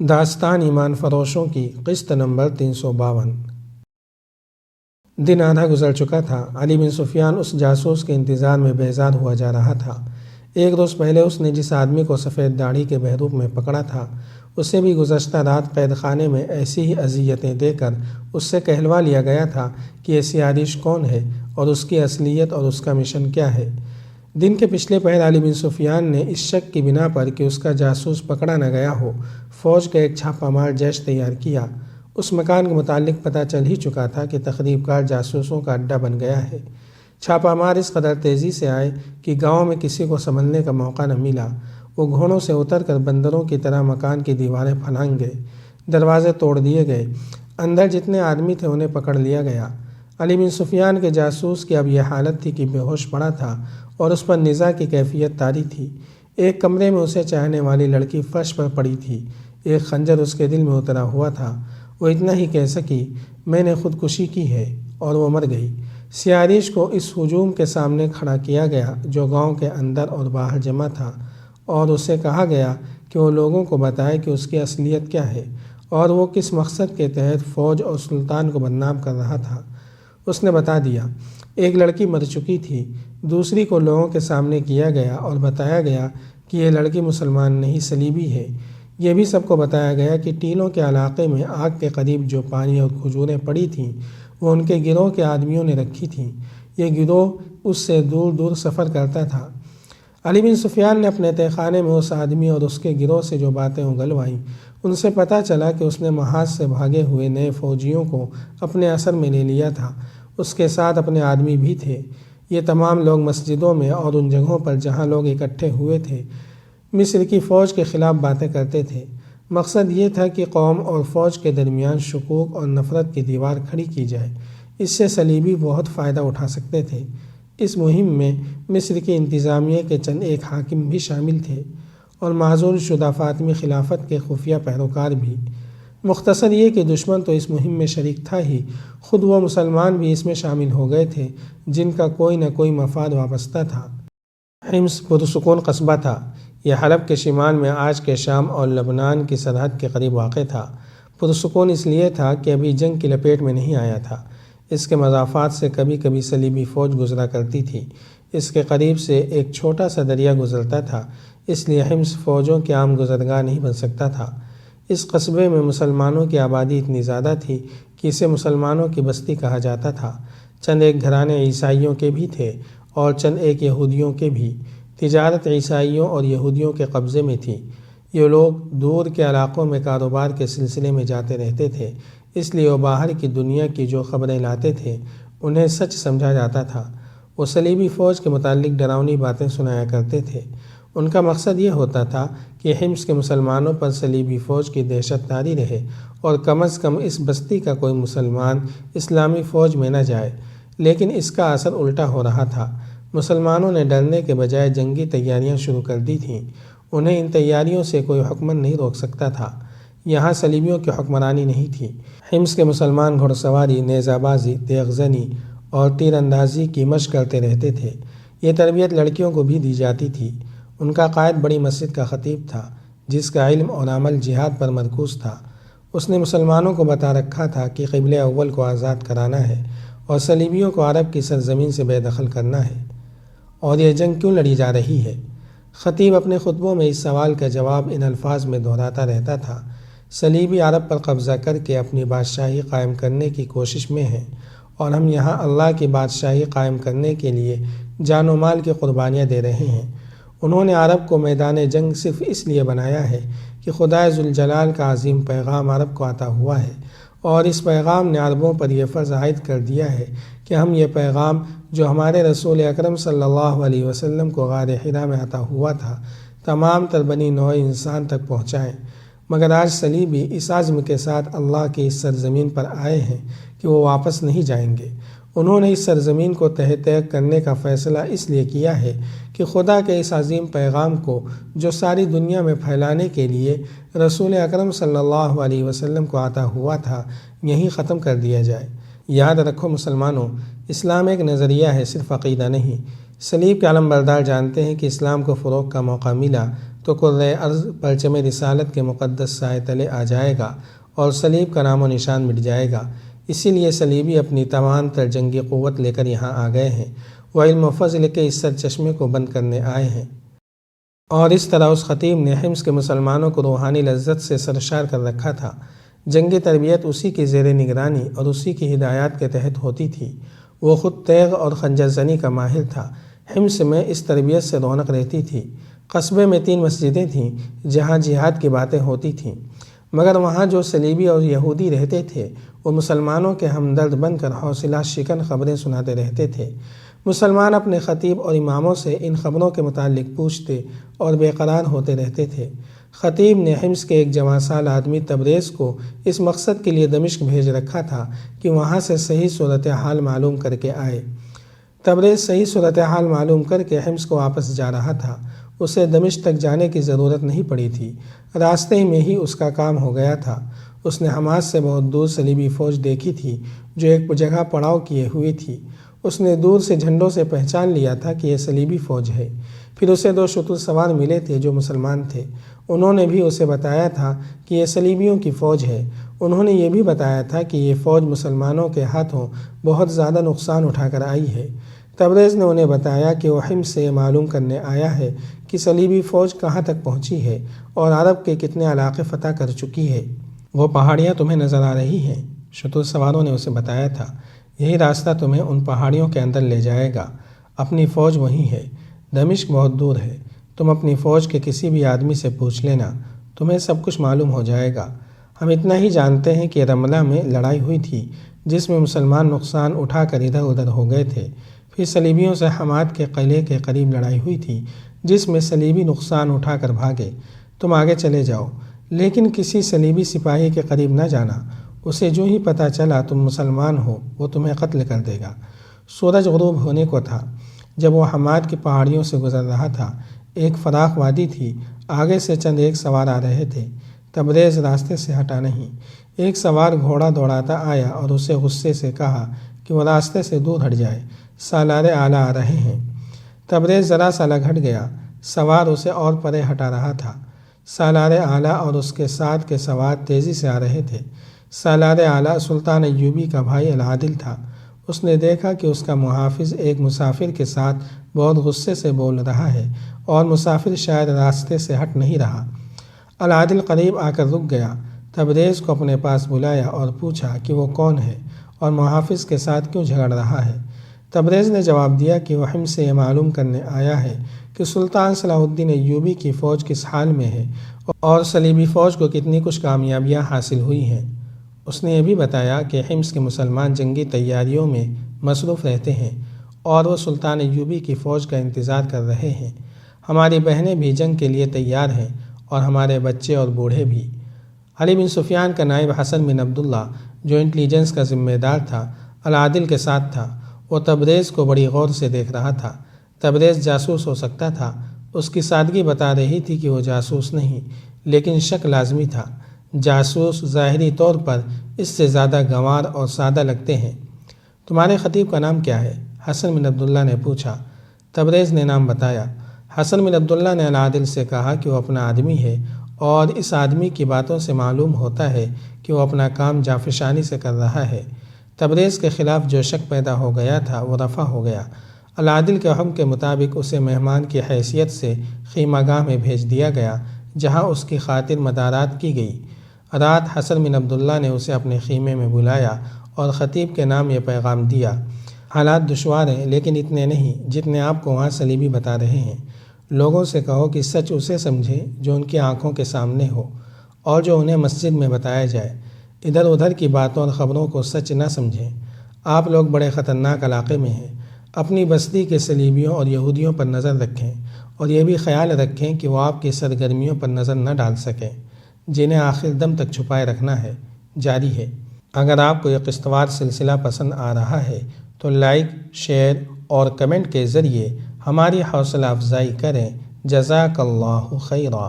داستان ایمان فروشوں کی قسط نمبر 352۔ دن آدھا گزر چکا تھا۔ علی بن سفیان اس جاسوس کے انتظار میں بیزار ہوا جا رہا تھا۔ ایک روز پہلے اس نے جس آدمی کو سفید داڑھی کے بحروپ میں پکڑا تھا، اسے بھی گزشتہ رات قید خانے میں ایسی ہی اذیتیں دے کر اس سے کہلوا لیا گیا تھا کہ یہ سیاہ کون ہے اور اس کی اصلیت اور اس کا مشن کیا ہے۔ دن کے پچھلے پہر علی بن سفیان نے اس شک کی بنا پر کہ اس کا جاسوس پکڑا نہ گیا ہو، فوج کا ایک چھاپہ مار جیش تیار کیا۔ اس مکان کے متعلق پتہ چل ہی چکا تھا کہ تخریب کار جاسوسوں کا اڈہ بن گیا ہے۔ چھاپہ مار اس قدر تیزی سے آئے کہ گاؤں میں کسی کو سنبھلنے کا موقع نہ ملا۔ وہ گھوڑوں سے اتر کر بندروں کی طرح مکان کی دیواریں پھلانگ گئے، دروازے توڑ دیے گئے، اندر جتنے آدمی تھے انہیں پکڑ لیا گیا۔ علی بن سفیان کے جاسوس کی اب یہ حالت تھی کہ بے ہوش پڑا تھا اور اس پر نزاع کی کیفیت طاری تھی۔ ایک کمرے میں اسے چاہنے والی لڑکی فرش پر پڑی تھی، ایک خنجر اس کے دل میں اترا ہوا تھا۔ وہ اتنا ہی کہہ سکی، میں نے خودکشی کی ہے، اور وہ مر گئی۔ سیاریش کو اس ہجوم کے سامنے کھڑا کیا گیا جو گاؤں کے اندر اور باہر جمع تھا، اور اسے کہا گیا کہ وہ لوگوں کو بتائے کہ اس کی اصلیت کیا ہے اور وہ کس مقصد کے تحت فوج اور سلطان کو بدنام کر رہا تھا۔ اس نے بتا دیا۔ ایک لڑکی مر چکی تھی، دوسری کو لوگوں کے سامنے کیا گیا اور بتایا گیا کہ یہ لڑکی مسلمان نہیں صلیبی ہے۔ یہ بھی سب کو بتایا گیا کہ ٹیلوں کے علاقے میں آگ کے قریب جو پانی اور کھجوریں پڑی تھیں وہ ان کے گروہ کے آدمیوں نے رکھی تھیں۔ یہ گروہ اس سے دور دور سفر کرتا تھا۔ علی بن سفیان نے اپنے تہہ خانے میں اس آدمی اور اس کے گروہ سے جو باتیں اگلوائیں، ان سے پتہ چلا کہ اس نے محاذ سے بھاگے ہوئے نئے فوجیوں کو اپنے اثر میں لے لیا تھا۔ اس کے ساتھ اپنے آدمی بھی تھے۔ یہ تمام لوگ مسجدوں میں اور ان جگہوں پر جہاں لوگ اکٹھے ہوئے تھے مصر کی فوج کے خلاف باتیں کرتے تھے۔ مقصد یہ تھا کہ قوم اور فوج کے درمیان شکوک اور نفرت کی دیوار کھڑی کی جائے۔ اس سے صلیبی بہت فائدہ اٹھا سکتے تھے۔ اس مہم میں مصر کی انتظامیہ کے چند ایک حاکم بھی شامل تھے اور معزول شدہ فاطمی خلافت کے خفیہ پیروکار بھی۔ مختصر یہ کہ دشمن تو اس مہم میں شریک تھا ہی، خود وہ مسلمان بھی اس میں شامل ہو گئے تھے جن کا کوئی نہ کوئی مفاد وابستہ تھا۔ حمص پرسکون قصبہ تھا۔ یہ حلب کے شمال میں آج کے شام اور لبنان کی سرحد کے قریب واقع تھا۔ پرسکون اس لیے تھا کہ ابھی جنگ کی لپیٹ میں نہیں آیا تھا۔ اس کے مضافات سے کبھی کبھی صلیبی فوج گزرا کرتی تھی۔ اس کے قریب سے ایک چھوٹا سا دریا گزرتا تھا، اس لیے حمص فوجوں کی عام گزرگاہ نہیں بن سکتا تھا۔ اس قصبے میں مسلمانوں کی آبادی اتنی زیادہ تھی کہ اسے مسلمانوں کی بستی کہا جاتا تھا۔ چند ایک گھرانے عیسائیوں کے بھی تھے اور چند ایک یہودیوں کے بھی۔ تجارت عیسائیوں اور یہودیوں کے قبضے میں تھی۔ یہ لوگ دور کے علاقوں میں کاروبار کے سلسلے میں جاتے رہتے تھے، اس لیے وہ باہر کی دنیا کی جو خبریں لاتے تھے انہیں سچ سمجھا جاتا تھا۔ وہ صلیبی فوج کے متعلق ڈراؤنی باتیں سنایا کرتے تھے۔ ان کا مقصد یہ ہوتا تھا کہ حمص کے مسلمانوں پر صلیبی فوج کی دہشت طاری رہے اور کم از کم اس بستی کا کوئی مسلمان اسلامی فوج میں نہ جائے۔ لیکن اس کا اثر الٹا ہو رہا تھا۔ مسلمانوں نے ڈرنے کے بجائے جنگی تیاریاں شروع کر دی تھیں۔ انہیں ان تیاریوں سے کوئی حکمران نہیں روک سکتا تھا۔ یہاں صلیبیوں کی حکمرانی نہیں تھی۔ حمص کے مسلمان گھڑ سواری، نیزہ بازی، تیغ زنی اور تیر اندازی کی مشق کرتے رہتے تھے۔ یہ تربیت لڑکیوں کو بھی دی جاتی تھی۔ ان کا قائد بڑی مسجد کا خطیب تھا جس کا علم اور عمل جہاد پر مرکوز تھا۔ اس نے مسلمانوں کو بتا رکھا تھا کہ قبلہ اول کو آزاد کرانا ہے اور صلیبیوں کو عرب کی سرزمین سے بے دخل کرنا ہے۔ اور یہ جنگ کیوں لڑی جا رہی ہے؟ خطیب اپنے خطبوں میں اس سوال کا جواب ان الفاظ میں دہراتا رہتا تھا۔ صلیبی عرب پر قبضہ کر کے اپنی بادشاہی قائم کرنے کی کوشش میں ہیں اور ہم یہاں اللہ کی بادشاہی قائم کرنے کے لیے جان و مال کی قربانیاں دے رہے ہیں۔ انہوں نے عرب کو میدان جنگ صرف اس لیے بنایا ہے کہ خدائے ذوالجلال کا عظیم پیغام عرب کو عطا ہوا ہے، اور اس پیغام نے عربوں پر یہ فرض عائد کر دیا ہے کہ ہم یہ پیغام جو ہمارے رسول اکرم صلی اللہ علیہ وسلم کو غار حرا میں عطا ہوا تھا تمام تر بنی نوع انسان تک پہنچائیں۔ مگر آج صلیبی اس عزم کے ساتھ اللہ کی اس سرزمین پر آئے ہیں کہ وہ واپس نہیں جائیں گے۔ انہوں نے اس سرزمین کو تہہ تیگ کرنے کا فیصلہ اس لیے کیا ہے کہ خدا کے اس عظیم پیغام کو جو ساری دنیا میں پھیلانے کے لیے رسول اکرم صلی اللہ علیہ وسلم کو عطا ہوا تھا یہیں ختم کر دیا جائے۔ یاد رکھو مسلمانوں، اسلام ایک نظریہ ہے، صرف عقیدہ نہیں۔ صلیب کے علم بردار جانتے ہیں کہ اسلام کو فروغ کا موقع ملا تو کرۂ ارض پرچم رسالت کے مقدس سائے تلے آ جائے گا اور صلیب کا نام و نشان مٹ جائے گا۔ اسی لیے صلیبی اپنی تمام تر جنگی قوت لے کر یہاں آ گئے ہیں، وہ علم و فضل کے اس سرچشمے کو بند کرنے آئے ہیں۔ اور اس طرح اس خطیب نے حمص کے مسلمانوں کو روحانی لذت سے سرشار کر رکھا تھا۔ جنگی تربیت اسی کی زیر نگرانی اور اسی کی ہدایات کے تحت ہوتی تھی۔ وہ خود تیغ اور خنجر زنی کا ماہر تھا۔ حمص میں اس تربیت سے رونق رہتی تھی۔ قصبے میں 3 مسجدیں تھیں جہاں جہاد کی باتیں ہوتی تھیں، مگر وہاں جو صلیبی اور یہودی رہتے تھے وہ مسلمانوں کے ہمدرد بن کر حوصلہ شکن خبریں سناتے رہتے تھے۔ مسلمان اپنے خطیب اور اماموں سے ان خبروں کے متعلق پوچھتے اور بے قرار ہوتے رہتے تھے۔ خطیب نے حمص کے ایک جوان سال آدمی تبریز کو اس مقصد کے لیے دمشق بھیج رکھا تھا کہ وہاں سے صحیح صورتحال معلوم کر کے آئے۔ تبریز صحیح صورتحال معلوم کر کے حمص کو واپس جا رہا تھا۔ اسے دمشق تک جانے کی ضرورت نہیں پڑی تھی، راستے میں ہی اس کا کام ہو گیا تھا۔ اس نے حماس سے بہت دور صلیبی فوج دیکھی تھی جو ایک جگہ پڑاؤ کیے ہوئی تھی۔ اس نے دور سے جھنڈوں سے پہچان لیا تھا کہ یہ صلیبی فوج ہے۔ پھر اسے 2 شتر سوار ملے تھے جو مسلمان تھے۔ انہوں نے بھی اسے بتایا تھا کہ یہ صلیبیوں کی فوج ہے۔ انہوں نے یہ بھی بتایا تھا کہ یہ فوج مسلمانوں کے ہاتھوں بہت زیادہ نقصان اٹھا کر آئی ہے۔ تبریز نے انہیں بتایا کہ وہ حمص سے معلوم کرنے آیا ہے کہ صلیبی فوج کہاں تک پہنچی ہے اور عرب کے کتنے علاقے فتح کر چکی ہے۔ وہ پہاڑیاں تمہیں نظر آ رہی ہیں، شتر سواروں نے اسے بتایا تھا۔ یہی راستہ تمہیں ان پہاڑیوں کے اندر لے جائے گا۔ اپنی فوج وہیں ہے۔ دمشق بہت دور ہے۔ تم اپنی فوج کے کسی بھی آدمی سے پوچھ لینا، تمہیں سب کچھ معلوم ہو جائے گا۔ ہم اتنا ہی جانتے ہیں کہ رملہ میں لڑائی ہوئی تھی جس میں مسلمان نقصان اٹھا کر ادھر ادھر ہو گئے تھے۔ پھر صلیبیوں سے حماد کے قلعے کے قریب لڑائی ہوئی تھی جس میں صلیبی نقصان اٹھا کر بھاگے۔ تم آگے چلے جاؤ، لیکن کسی صلیبی سپاہی کے قریب نہ جانا۔ اسے جو ہی پتہ چلا تم مسلمان ہو وہ تمہیں قتل کر دے گا۔ سورج غروب ہونے کو تھا جب وہ حماد کی پہاڑیوں سے گزر رہا تھا۔ ایک فراخ وادی تھی، آگے سے چند ایک سوار آ رہے تھے۔ تبریز راستے سے ہٹا نہیں۔ ایک سوار گھوڑا دوڑاتا آیا اور اسے غصے سے کہا کہ وہ راستے سے دور ہٹ جائے، سالار اعلیٰ آ رہے ہیں۔ تبریز ذرا سا لگھٹ گیا۔ سوار اسے اور پرے ہٹا رہا تھا۔ سالار اعلیٰ اور اس کے ساتھ کے سوار تیزی سے آ رہے تھے۔ سالار اعلیٰ سلطان ایوبی کا بھائی العادل تھا۔ اس نے دیکھا کہ اس کا محافظ ایک مسافر کے ساتھ بہت غصے سے بول رہا ہے اور مسافر شاید راستے سے ہٹ نہیں رہا۔ العادل قریب آ کر رک گیا۔ تبریز کو اپنے پاس بلایا اور پوچھا کہ وہ کون ہے اور محافظ کے ساتھ کیوں جھگڑ رہا ہے۔ تبریز نے جواب دیا کہ وہ حمص سے یہ معلوم کرنے آیا ہے کہ سلطان صلاح الدین ایوبی کی فوج کس حال میں ہے اور صلیبی فوج کو کتنی کچھ کامیابیاں حاصل ہوئی ہیں۔ اس نے یہ بھی بتایا کہ حمص کے مسلمان جنگی تیاریوں میں مصروف رہتے ہیں اور وہ سلطان ایوبی کی فوج کا انتظار کر رہے ہیں۔ ہماری بہنیں بھی جنگ کے لیے تیار ہیں اور ہمارے بچے اور بوڑھے بھی۔ علی بن سفیان کا نائب حسن بن عبداللہ جو انٹیلیجنس کا ذمہ دار تھا، العادل کے ساتھ تھا۔ وہ تبریز کو بڑی غور سے دیکھ رہا تھا۔ تبریز جاسوس ہو سکتا تھا۔ اس کی سادگی بتا رہی تھی کہ وہ جاسوس نہیں، لیکن شک لازمی تھا۔ جاسوس ظاہری طور پر اس سے زیادہ گنوار اور سادہ لگتے ہیں۔ تمہارے خطیب کا نام کیا ہے؟ حسن بن عبداللہ نے پوچھا۔ تبریز نے نام بتایا۔ حسن بن عبداللہ نے العادل سے کہا کہ وہ اپنا آدمی ہے اور اس آدمی کی باتوں سے معلوم ہوتا ہے کہ وہ اپنا کام جافشانی سے کر رہا ہے۔ تبریز کے خلاف جو شک پیدا ہو گیا تھا وہ رفع ہو گیا۔ العادل کے حکم کے مطابق اسے مہمان کی حیثیت سے خیمہ گاہ میں بھیج دیا گیا جہاں اس کی خاطر مدارات کی گئی۔ رات حسن بن عبداللہ نے اسے اپنے خیمے میں بلایا اور خطیب کے نام یہ پیغام دیا: حالات دشوار ہیں لیکن اتنے نہیں جتنے آپ کو وہاں صلیبی بتا رہے ہیں۔ لوگوں سے کہو کہ سچ اسے سمجھے جو ان کی آنکھوں کے سامنے ہو اور جو انہیں مسجد میں بتایا جائے۔ ادھر ادھر کی باتوں اور خبروں کو سچ نہ سمجھیں۔ آپ لوگ بڑے خطرناک علاقے میں ہیں۔ اپنی بستی کے صلیبیوں اور یہودیوں پر نظر رکھیں اور یہ بھی خیال رکھیں کہ وہ آپ کی سرگرمیوں پر نظر نہ ڈال سکیں جنہیں آخر دم تک چھپائے رکھنا ہے۔ جاری ہے۔ اگر آپ کو یہ قسطوار سلسلہ پسند آ رہا ہے تو لائک، شیئر اور کمنٹ کے ذریعے ہماری حوصلہ افزائی کریں۔ جزاک اللہ خیرا۔